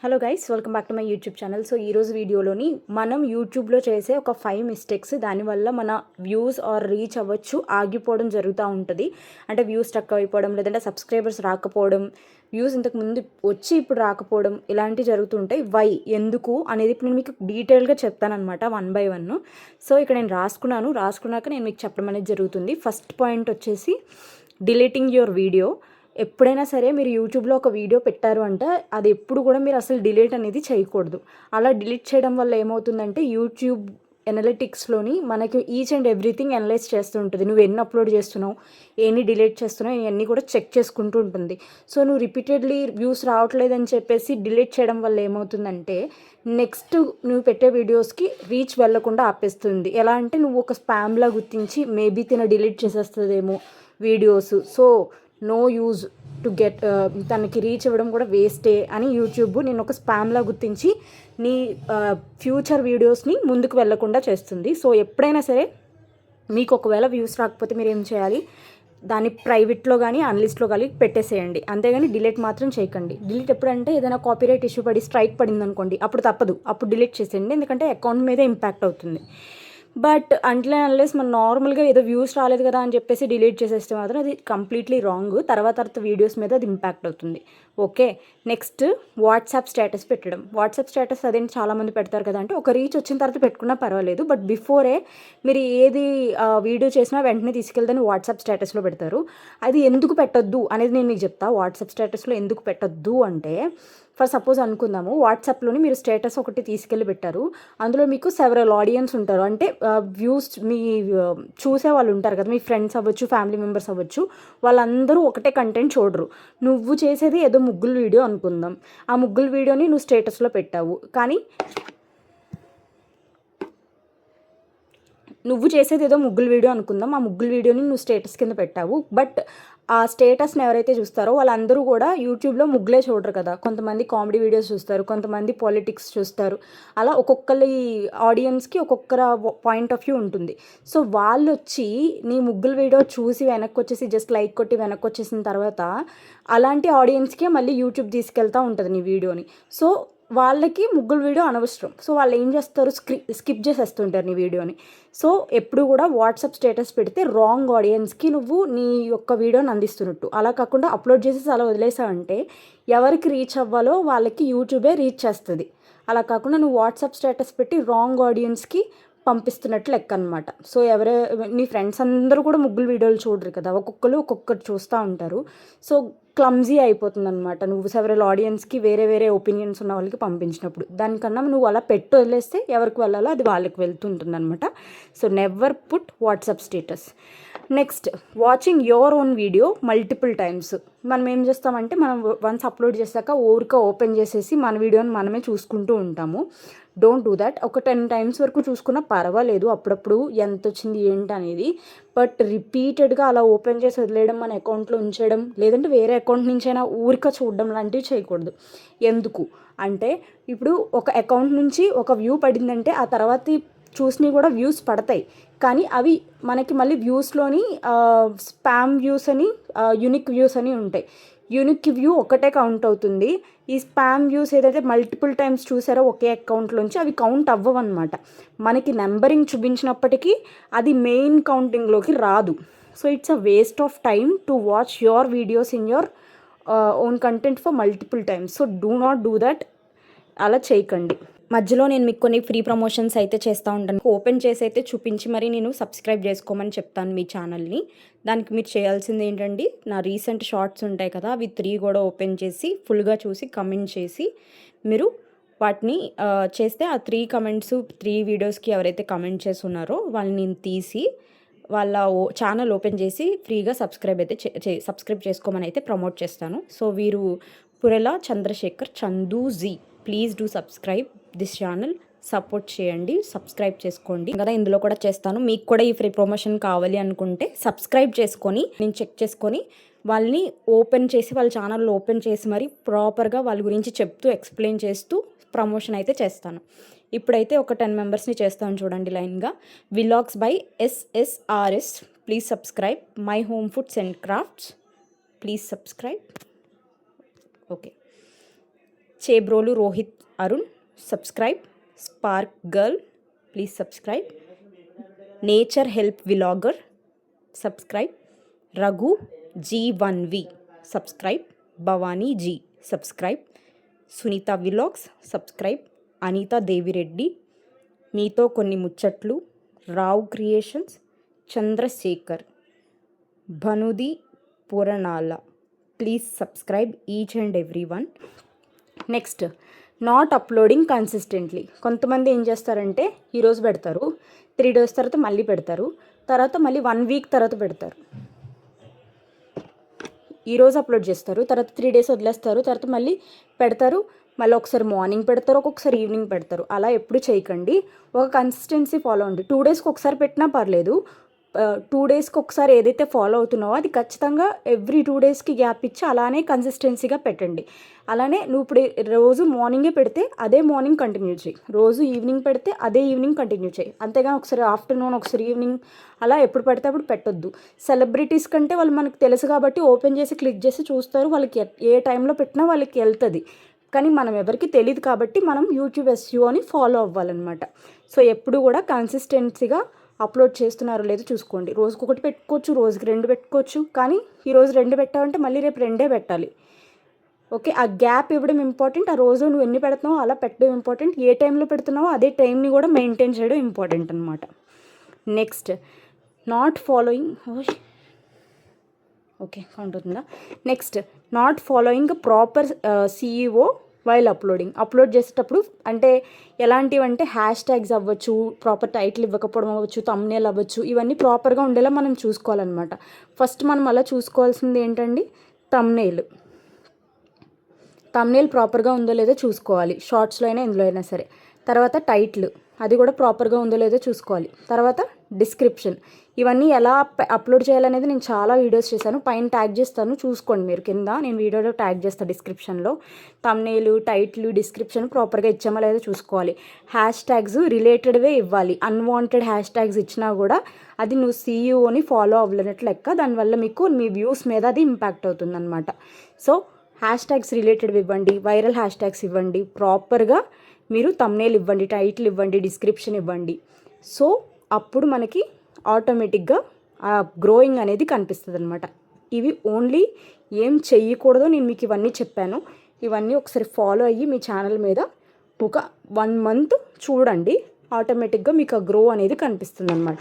Hello guys, welcome back to my YouTube channel. So ఈరోజు వీడియోలోని మనం యూట్యూబ్లో చేసే ఒక 5 మిస్టేక్స్, దానివల్ల మన వ్యూస్ ఆర్ రీచ్ అవ్వచ్చు ఆగిపోవడం జరుగుతూ ఉంటుంది. అంటే వ్యూస్ స్టక్ అయిపోవడం, లేదంటే సబ్స్క్రైబర్స్ రాకపోవడం, వ్యూస్ ఇంతకు ముందు వచ్చి ఇప్పుడు రాకపోవడం, ఇలాంటివి జరుగుతుంటాయి. వై, ఎందుకు అనేది ఇప్పుడు నేను మీకు డీటెయిల్గా చెప్తానమాట, 1 by 1. సో ఇక్కడ నేను రాసుకున్నాక నేను మీకు చెప్పడం అనేది జరుగుతుంది. ఫస్ట్ పాయింట్ వచ్చేసి డిలీటింగ్ యువర్ వీడియో. ఎప్పుడైనా సరే మీరు యూట్యూబ్లో ఒక వీడియో పెట్టారు అంటే అది ఎప్పుడు కూడా మీరు అసలు డిలీట్ అనేది చేయకూడదు. అలా డిలీట్ చేయడం వల్ల ఏమవుతుందంటే యూట్యూబ్ ఎనలిటిక్స్లోని మనకి ఈచ్ అండ్ ఎవ్రీథింగ్ అనలైజ్ చేస్తూ ఉంటుంది. నువ్వు ఎన్ని అప్లోడ్ చేస్తున్నావు, ఎన్ని డిలీట్ చేస్తున్నావు, ఇవన్నీ కూడా చెక్ చేసుకుంటూ ఉంటుంది. సో నువ్వు రిపీటెడ్లీ వ్యూస్ రావట్లేదని చెప్పేసి డిలీట్ చేయడం వల్ల ఏమవుతుందంటే నెక్స్ట్ నువ్వు పెట్టే వీడియోస్కి రీచ్ వెళ్లకుండా ఆపేస్తుంది. ఎలా అంటే నువ్వు ఒక స్పామ్లా గుర్తించి మేబీ డిలీట్ చేసేస్తుందేమో videos, so no use to get, తనకి రీచ్ ఇవ్వడం కూడా వేస్టే అని యూట్యూబ్ నేను ఒక స్పామ్లా గుర్తించి నీ ఫ్యూచర్ వీడియోస్ని ముందుకు వెళ్లకుండా చేస్తుంది. సో ఎప్పుడైనా సరే మీకు ఒకవేళ వ్యూస్ రాకపోతే మీరు ఏం చేయాలి, దాన్ని ప్రైవేట్లో కానీ అన్లిస్ట్లో కానీ పెట్టేసేయండి. అంతేగాని డిలీట్ మాత్రం చేయకండి. డిలీట్ ఎప్పుడంటే ఏదైనా కాపీరైట్ ఇష్యూ పడి స్ట్రైక్ పడింది అనుకోండి, అప్పుడు తప్పదు, అప్పుడు డిలీట్ చేసేయండి. ఎందుకంటే అకౌంట్ మీదే ఇంపాక్ట్ అవుతుంది. బట్ అన్లెస్ మనం నార్మల్గా ఏదో వ్యూస్ రాలేదు కదా అని చెప్పేసి డిలీట్ చేసేస్తే మాత్రం అది కంప్లీట్లీ రాంగ్. తర్వాత వీడియోస్ మీద అది ఇంపాక్ట్ అవుతుంది. ఓకే, నెక్స్ట్ వాట్సాప్ స్టేటస్ పెట్టడం. వాట్సాప్ స్టేటస్ అదేంటి చాలామంది పెడతారు కదా, అంటే ఒక రీచ్ వచ్చిన తర్వాత పెట్టుకున్నా పర్వాలేదు, బట్ బిఫోరే మీరు ఏది వీడియో చేసినా వెంటనే తీసుకెళ్తే వాట్సాప్ స్టేటస్లో పెడతారు. అది ఎందుకు పెట్టొద్దు అనేది నేను మీకు చెప్తా. వాట్సాప్ స్టేటస్లో ఎందుకు పెట్టొద్దు అంటే, ఫర్ సపోజ్ అనుకుందాము, వాట్సాప్లోని మీరు స్టేటస్ ఒకటి తీసుకెళ్ళి పెట్టారు, అందులో మీకు సెవరల్ ఆడియన్స్ ఉంటారు. అంటే వ్యూస్ మీ చూసే వాళ్ళు ఉంటారు కదా, మీ ఫ్రెండ్స్ అవ్వచ్చు, ఫ్యామిలీ మెంబర్స్ అవ్వచ్చు, వాళ్ళందరూ ఒకటే కంటెంట్ చూడరు. నువ్వు చేసేది ఏదో ముగ్గులు వీడియో అనుకుందాం, ఆ ముగ్గులు వీడియోని నువ్వు స్టేటస్లో పెట్టావు, కానీ నువ్వు చేసేది ఏదో ముగ్గులు వీడియో అనుకుందాం, ఆ ముగ్గులు వీడియోని నువ్వు స్టేటస్ కింద పెట్టావు. బట్ ఆ స్టేటస్ని ఎవరైతే చూస్తారో వాళ్ళందరూ కూడా యూట్యూబ్లో ముగ్గులే చూడరు కదా. కొంతమంది కామెడీ వీడియోస్ చూస్తారు, కొంతమంది పాలిటిక్స్ చూస్తారు. అలా ఒక్కొక్కరి ఆడియన్స్కి ఒక్కొక్కర పాయింట్ ఆఫ్ వ్యూ ఉంటుంది. సో వాళ్ళు వచ్చి నీ ముగ్గుల వీడియో చూసి వెనక్కి వచ్చేసి జస్ట్ లైక్ కొట్టి వెనక్కి వచ్చేసిన తర్వాత అలాంటి ఆడియన్స్కే మళ్ళీ యూట్యూబ్ తీసుకెళ్తూ ఉంటుంది నీ వీడియోని. సో వాళ్ళకి ముగ్గులు వీడియో అనవసరం. సో వాళ్ళు ఏం చేస్తారు, స్కిప్ చేసేస్తుంటారు నీ వీడియోని. సో ఎప్పుడు కూడా వాట్సాప్ స్టేటస్ పెడితే రాంగ్ ఆడియన్స్కి నువ్వు నీ యొక్క వీడియోని అందిస్తున్నట్టు. అలా కాకుండా అప్లోడ్ చేసేసి అలా వదిలేసావంటే ఎవరికి రీచ్ అవ్వాలో వాళ్ళకి యూట్యూబే రీచ్ చేస్తుంది. అలా కాకుండా నువ్వు వాట్సాప్ స్టేటస్ పెట్టి రాంగ్ ఆడియన్స్కి పంపిస్తున్నట్లు లెక్క అనమాట. సో నీ ఫ్రెండ్స్ అందరూ కూడా ముగ్గులు వీడియోలు చూడరు కదా, ఒక్కొక్కరు చూస్తూ ఉంటారు. సో క్లమ్జీ అయిపోతుంది అనమాట, నువ్వు సెవరల్ ఆడియన్స్కి వేరే ఒపీనియన్స్ ఉన్న వాళ్ళకి పంపించినప్పుడు. దానికన్నా నువ్వు అలా పెట్టి వదిలేస్తే ఎవరికి వెళ్ళాలో అది వాళ్ళకి వెళ్తుంటుంది అనమాట. So never put WhatsApp status. Next, watching your own video multiple times. మనం ఏం చేస్తామంటే మనం వన్స్ అప్లోడ్ చేశాక ఓపెన్ చేసేసి మన వీడియోని మనమే చూసుకుంటూ ఉంటాము. Don't do that. ఒక 10 times వరకు చూసుకున్నా పర్వాలేదు, అప్పుడప్పుడు ఎంత వచ్చింది ఏంటి అనేది. బట్ రిపీటెడ్గా అలా ఓపెన్ చేసి వదిలేయడం, మన అకౌంట్లో ఉంచడం, లేదంటే వేరే అకౌంట్ నుంచి అయినా ఊరిక చూడడం లాంటివి చేయకూడదు. ఎందుకు అంటే ఇప్పుడు ఒక అకౌంట్ నుంచి ఒక వ్యూ పడిందంటే ఆ తర్వాత చూసినవి కూడా వ్యూస్ పడతాయి, కానీ అవి మనకి మళ్ళీ వ్యూస్లోని స్పామ్ వ్యూస్ అని, యూనిక్ వ్యూస్ అని ఉంటాయి. యూనిక్ వ్యూ ఒకటే కౌంట్ అవుతుంది. ఈ స్పామ్ వ్యూస్ ఏదైతే మల్టిపుల్ టైమ్స్ చూసారో ఒకే అకౌంట్లోంచి అవి కౌంట్ అవ్వవన్నమాట. మనకి నెంబరింగ్ చూపించినప్పటికీ అది మెయిన్ కౌంటింగ్లోకి రాదు. So it's a waste of time to watch your videos in your own content for multiple times. So do not do that. అలా చేయకండి. మధ్యలో నేను మీకు కొన్ని ఫ్రీ ప్రమోషన్స్ అయితే చేస్తూ ఉంటాను. ఓపెన్ చేసి అయితే చూపించి మరి నేను సబ్స్క్రైబ్ చేసుకోమని చెప్తాను మీ ఛానల్ని. దానికి మీరు చేయాల్సింది ఏంటండి, నా రీసెంట్ షార్ట్స్ ఉంటాయి కదా, అవి 3 కూడా ఓపెన్ చేసి ఫుల్గా చూసి కమెంట్ చేసి మీరు వాటిని చేస్తే ఆ 3 కమెంట్స్ 3 వీడియోస్కి ఎవరైతే కమెంట్ చేసి ఉన్నారో వాళ్ళని నేను తీసి వాళ్ళ ఛానల్ ఓపెన్ చేసి ఫ్రీగా సబ్స్క్రైబ్ చేసుకోమని అయితే ప్రమోట్ చేస్తాను. సో వీరు Purela Chandrasekhar Chanduji. Please do subscribe this channel. Support చేయండి, సబ్స్క్రైబ్ చేసుకోండి కదా. ఇందులో కూడా చేస్తాను. మీకు కూడా ఈ ఫ్రీ ప్రమోషన్ కావాలి అనుకుంటే సబ్స్క్రైబ్ చేసుకొని నేను చెక్ చేసుకొని వాళ్ళని ఓపెన్ చేసి వాళ్ళ ఛానల్లో ఓపెన్ చేసి మరి ప్రాపర్గా వాళ్ళ గురించి చెప్తూ ఎక్స్ప్లెయిన్ చేస్తూ ప్రమోషన్ అయితే చేస్తాను. ఇప్పుడైతే ఒక 10 మెంబర్స్ని చేస్తాను చూడండి లైన్గా. Vlogs by SSRS. Please subscribe. My home foods and crafts. Please subscribe. Okay, Chebrolu Rohit Arun subscribe. Spark girl please subscribe. Nature help vlogger subscribe. Raghu G1V subscribe. Bhavani G subscribe. Sunitha vlogs subscribe. Anitha Devireddy మీతో కొన్ని ముచ్చట్లు. రావు క్రియేషన్స్. చంద్రశేఖర్. భనుది పురణాల please subscribe each and every one. Next, not uploading consistently. కొంతమంది ఏం చేస్తారంటే ఈరోజు పెడతారు, 3 days తర్వాత మళ్ళీ పెడతారు, తర్వాత మళ్ళీ 1 week తర్వాత పెడతారు. ఈరోజు అప్లోడ్ చేస్తారు, తర్వాత 3 days వదిలేస్తారు, తర్వాత మళ్ళీ పెడతారు. మళ్ళీ ఒకసారి మార్నింగ్ పెడతారు, ఒక్కొక్కసారి ఈవినింగ్ పెడతారు. అలా ఎప్పుడు చేయకండి. ఒక కన్సిస్టెన్సీ ఫాలో అవ్వండి. 2 daysకి ఒకసారి పెట్టినా పర్లేదు. 2 daysకి ఒకసారి ఏదైతే ఫాలో అవుతున్నావో అది ఖచ్చితంగా ఎవ్రీ 2 daysకి గ్యాప్ ఇచ్చి అలానే కన్సిస్టెన్సీగా పెట్టండి. అలానే నువ్వు ఇప్పుడు రోజు మార్నింగే పెడితే అదే మార్నింగ్ కంటిన్యూ చేయి, రోజు ఈవినింగ్ పెడితే అదే ఈవినింగ్ కంటిన్యూ చేయి. అంతేగాని ఒకసారి ఆఫ్టర్నూన్ ఒకసారి ఈవినింగ్ అలా ఎప్పుడు పడితే అప్పుడు పెట్టొద్దు. సెలబ్రిటీస్ కంటే వాళ్ళు మనకు తెలుసు కాబట్టి ఓపెన్ చేసి క్లిక్ చేసి చూస్తారు, వాళ్ళకి ఏ టైంలో పెట్టినా వాళ్ళకి వెళ్తుంది. కానీ మనం ఎవరికి తెలియదు కాబట్టి మనం యూట్యూబ్ SEOని ఫాలో అవ్వాలన్నమాట. సో ఎప్పుడు కూడా కన్సిస్టెన్సీగా అప్లోడ్ చేస్తున్నారో లేదో చూసుకోండి. రోజుకి 1 పెట్టుకోవచ్చు, రోజుకి 2 పెట్టుకోవచ్చు, కానీ ఈరోజు 2 పెట్టావంటే మళ్ళీ రేపు 2 పెట్టాలి. ఓకే, ఆ గ్యాప్ ఇవ్వడం ఇంపార్టెంట్. ఆ రోజు నువ్వు ఎన్ని పెడుతున్నావో అలా పెట్టడం ఇంపార్టెంట్. ఏ టైంలో పెడుతున్నావో అదే టైంని కూడా మెయింటైన్ చేయడం ఇంపార్టెంట్ అనమాట. Next, not following okay count అవుతుందా. Next, not following proper CEO while upload చేసేటప్పుడు అంటే ఎలాంటివంటే హ్యాష్-ట్యాగ్స్ అవ్వచ్చు, ప్రాపర్ టైటిల్ ఇవ్వకపోవడం అవ్వచ్చు, థంబ్నెయిల్ అవ్వచ్చు, ఇవన్నీ ప్రాపర్గా ఉండేలా మనం చూసుకోవాలన్నమాట. ఫస్ట్ మనం అలా చూసుకోవాల్సింది ఏంటండి, థంబ్నెయిల్ ప్రాపర్గా ఉందో లేదో చూసుకోవాలి, షార్ట్స్లో అయినా ఎందులో అయినా సరే. తర్వాత టైటిల్ అది కూడా ప్రాపర్గా ఉందో లేదో చూసుకోవాలి. తర్వాత డిస్క్రిప్షన్, ఇవన్నీ ఎలా అప్లోడ్ చేయాలనేది నేను చాలా వీడియోస్ చేశాను, పైన ట్యాగ్ చేస్తాను చూసుకోండి మీరు. కింద నేను వీడియోలో ట్యాగ్ చేస్తాను డిస్క్రిప్షన్లో. థంబ్నెయిల్, టైటిల్, డిస్క్రిప్షన్ ప్రాపర్గా ఇచ్చామో లేదో చూసుకోవాలి. హ్యాష్-ట్యాగ్స్ రిలేటెడ్వే ఇవ్వాలి. అన్వాంటెడ్ హ్యాష్-ట్యాగ్స్ ఇచ్చినా కూడా అది నువ్వు CEOని ఫాలో అవ్వలేనట్లు లెక్క. దానివల్ల మీకు మీ వ్యూస్ మీద అది ఇంపాక్ట్ అవుతుంది అనమాట. సో హ్యాష్-ట్యాగ్స్ రిలేటెడ్వి ఇవ్వండి, వైరల్ హ్యాష్-ట్యాగ్స్ ఇవ్వండి, ప్రాపర్గా మీరు థంబ్నెయిల్ ఇవ్వండి, టైటిల్ ఇవ్వండి, డిస్క్రిప్షన్ ఇవ్వండి. సో అప్పుడు మనకి ఆటోమేటిక్గా ఆ గ్రోయింగ్ అనేది కనిపిస్తుంది అనమాట. ఇవి ఓన్లీ ఏం చెయ్యకూడదో నేను మీకు ఇవన్నీ చెప్పాను. ఇవన్నీ ఒకసారి ఫాలో అయ్యి మీ ఛానల్ మీద ఒక 1 month చూడండి, ఆటోమేటిక్గా మీకు ఆ గ్రో అనేది కనిపిస్తుంది అనమాట.